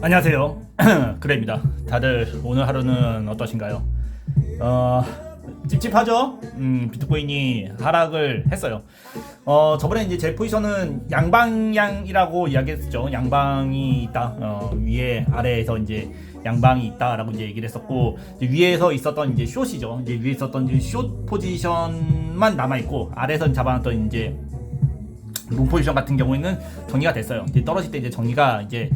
안녕하세요. 그래입니다. 다들 오늘 하루는 어떠신가요? 찝찝하죠? 비트코인이 하락을 했어요. 저번에 이제 제 포지션은 양방향이라고 이야기했었죠. 양방이 있다. 위에 아래에서 이제 양방이 있다라고 이제 얘기를 했었고, 이제 위에서 있었던 이제 숏이죠. 이제 위에 있었던 이제 숏 포지션만 남아 있고, 아래에서 잡아놨던 이제 롱 포지션 같은 경우에는 정리가 됐어요. 이제 떨어질 때 이제 정리가 이제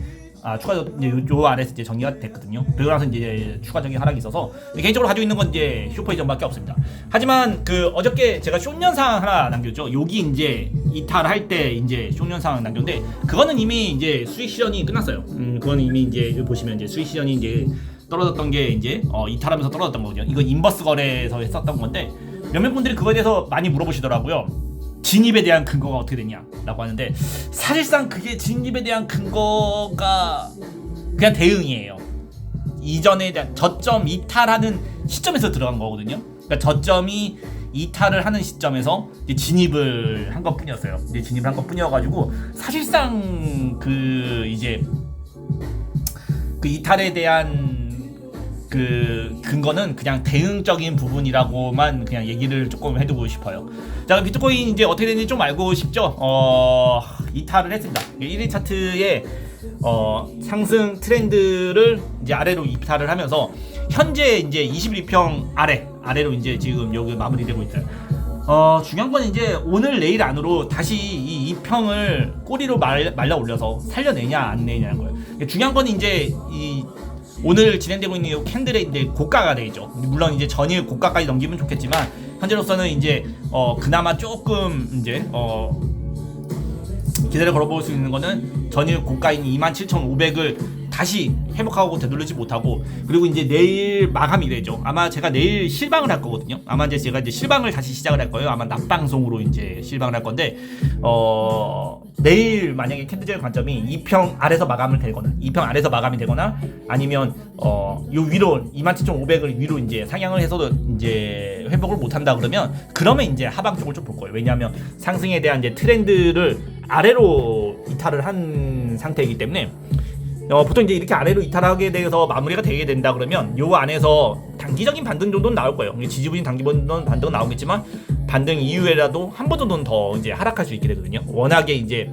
추가적으로 이제 요 아래에서 이제 정리가 됐거든요. 그러고 나서 이제 추가적인 하락이 있어서 개인적으로 가지고 있는 건 이제 숏 포지션밖에 없습니다. 하지만 그 어저께 제가 숏 영상 하나 남겼죠. 여기 이제 이탈할 때 이제 숏 영상 남겼는데, 그거는 이미 이제 수익 시전이 끝났어요. 그거는 이미 이제 보시면 이제 수익 시전이 이제 떨어졌던 게 이제 이탈하면서 떨어졌던 거거든요. 이거 인버스 거래에서 했었던 건데, 몇몇 분들이 그거에 대해서 많이 물어보시더라고요. 진입에 대한 근거가 어떻게 되냐라고 하는데, 사실상 그게 진입에 대한 근거가 그냥 대응이에요. 이전에 대한 저점 이탈하는 시점에서 들어간 거거든요. 그러니까 저점이 이탈을 하는 시점에서 이제 진입을 한 것뿐이었어요. 이제 진입을 한 것뿐이어가지고 사실상 그 이제 그 이탈에 대한 그 근거는 그냥 대응적인 부분이라고만 그냥 얘기를 조금 해두고 싶어요. 자, 비트코인 이제 어떻게 되는지 좀 알고 싶죠? 이탈을 했습니다. 1일 차트의 상승 트렌드를 이제 아래로 이탈을 하면서 현재 이제 21평 아래로 이제 지금 여기 마무리되고 있어요. 중요한 건 이제 오늘 내일 안으로 다시 이 2평을 꼬리로 말려 올려서 살려내냐 안 내냐는 거예요. 중요한 건 이제 이 오늘 진행되고 있는 이 캔들의 이제 고가가 되죠. 물론 이제 전일 고가까지 넘기면 좋겠지만, 현재로서는 이제 그나마 조금 이제 기대를 걸어볼 수 있는 거는 전일 고가인 27,500을 다시 회복하고 되돌리지 못하고, 그리고 이제 내일 마감이 되죠. 아마 제가 내일 실방을 할 거거든요. 아마 이제 제가 이제 실방을 다시 시작을 할 거예요. 아마 낮 방송으로 이제 실방을 할 건데, 내일 만약에 캔들의 관점이 2평 아래서 마감을 되거나 2평 아래서 마감이 되거나, 아니면 요 위로 27,500을 위로 이제 상향을 해서도 이제 회복을 못 한다 그러면 이제 하방 쪽을 좀 볼 거예요. 왜냐하면 상승에 대한 이제 트렌드를 아래로 이탈을 한 상태이기 때문에, 보통 이제 이렇게 아래로 이탈하게 돼서 마무리가 되게 된다 그러면 요 안에서 단기적인 반등 정도는 나올 거예요. 지지부진 단기적인 반등은 나오겠지만, 반등 이후에라도 한 번 정도는 더 이제 하락할 수 있게 되거든요. 워낙에 이제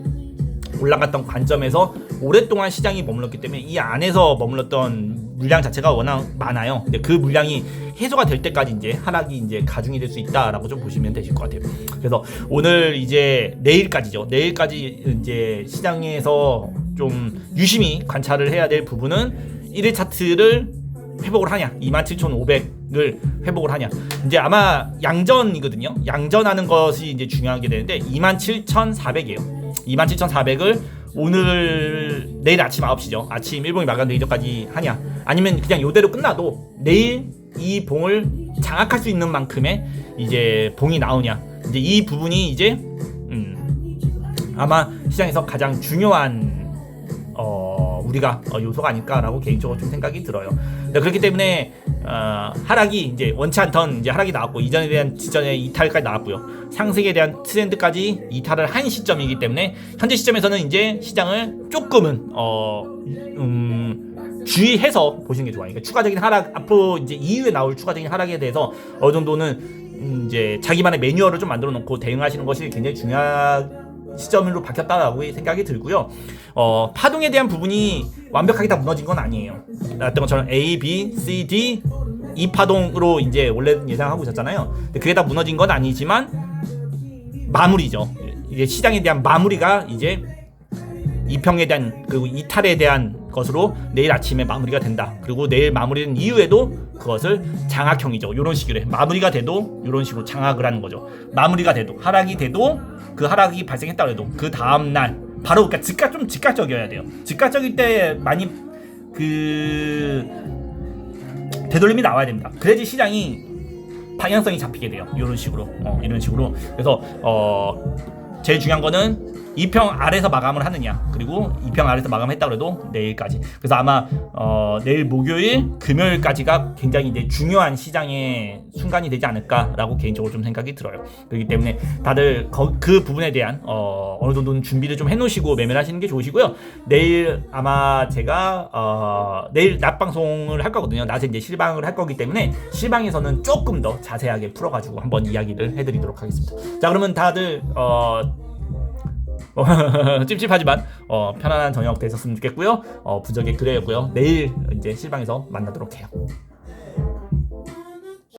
올라갔던 관점에서 오랫동안 시장이 머물렀기 때문에 이 안에서 머물렀던 물량 자체가 워낙 많아요. 근데 그 물량이 해소가 될 때까지 이제 하락이 이제 가중이 될 수 있다라고 좀 보시면 되실 것 같아요. 그래서 오늘 이제 내일까지 이제 시장에서 좀 유심히 관찰을 해야 될 부분은 1일 차트를 회복을 하냐, 27,500을 회복을 하냐. 이제 아마 양전이거든요. 양전하는 것이 이제 중요하게 되는데, 27,400이에요. 27,400을 내일 아침 9시죠. 아침 일본이 마감되기 전까지 하냐, 아니면 그냥 이대로 끝나도 내일 이 봉을 장악할 수 있는 만큼의 이제 봉이 나오냐. 이제 이 부분이 이제 아마 시장에서 가장 중요한 우리가 요소가 아닐까라고 개인적으로 좀 생각이 들어요. 그렇기 때문에 하락이 이제 원치 않던 이제 하락이 나왔고, 이전에 대한 지전의 이탈까지 나왔고요. 상승에 대한 트렌드까지 이탈을 한 시점이기 때문에 현재 시점에서는 이제 시장을 조금은 주의해서 보시는 게 좋아요. 그러니까 추가적인 하락, 앞으로 이제 이후에 나올 추가적인 하락에 대해서 어느 정도는 이제 자기만의 매뉴얼을 좀 만들어 놓고 대응하시는 것이 굉장히 중요한 시점으로 바뀌었다라고 생각이 들고요. 파동에 대한 부분이 완벽하게 다 무너진 건 아니에요. 나왔던 것처럼 A, B, C, D 이 파동으로 이제 원래 예상하고 있었잖아요. 근데 그게 다 무너진 건 아니지만 마무리죠. 이제 시장에 대한 마무리가 이제 이평에 대한, 그리고 이탈에 대한 것으로 내일 아침에 마무리가 된다. 그리고 내일 마무리된 이후에도 그것을 장악형이죠. 이런 식으로 마무리가 돼도 이런 식으로 장악을 하는 거죠. 마무리가 돼도, 하락이 돼도, 그 하락이 발생했다 그래도 그 다음 날 바로, 그러니까 좀 즉각적이어야 돼요. 즉각적일 때 많이 그 되돌림이 나와야 됩니다. 그래야지 시장이 방향성이 잡히게 돼요. 이런 식으로. 그래서 제일 중요한 거는 2평 아래에서 마감을 하느냐, 그리고 2평 아래에서 마감했다 그래도 내일까지. 그래서 아마 내일 목요일 금요일까지가 굉장히 이제 중요한 시장의 순간이 되지 않을까라고 개인적으로 좀 생각이 들어요. 그렇기 때문에 다들 그 부분에 대한 어느 정도는 준비를 좀 해놓으시고 매매를 하시는 게 좋으시고요. 내일 아마 제가 내일 낮 방송을 할 거거든요. 낮에 이제 실방을 할 거기 때문에 실방에서는 조금 더 자세하게 풀어가지고 한번 이야기를 해드리도록 하겠습니다. 자, 그러면 다들 찝찝하지만 편안한 저녁 되셨으면 좋겠고요. 부적의 그래였고요. 내일 이제 실방에서 만나도록 해요.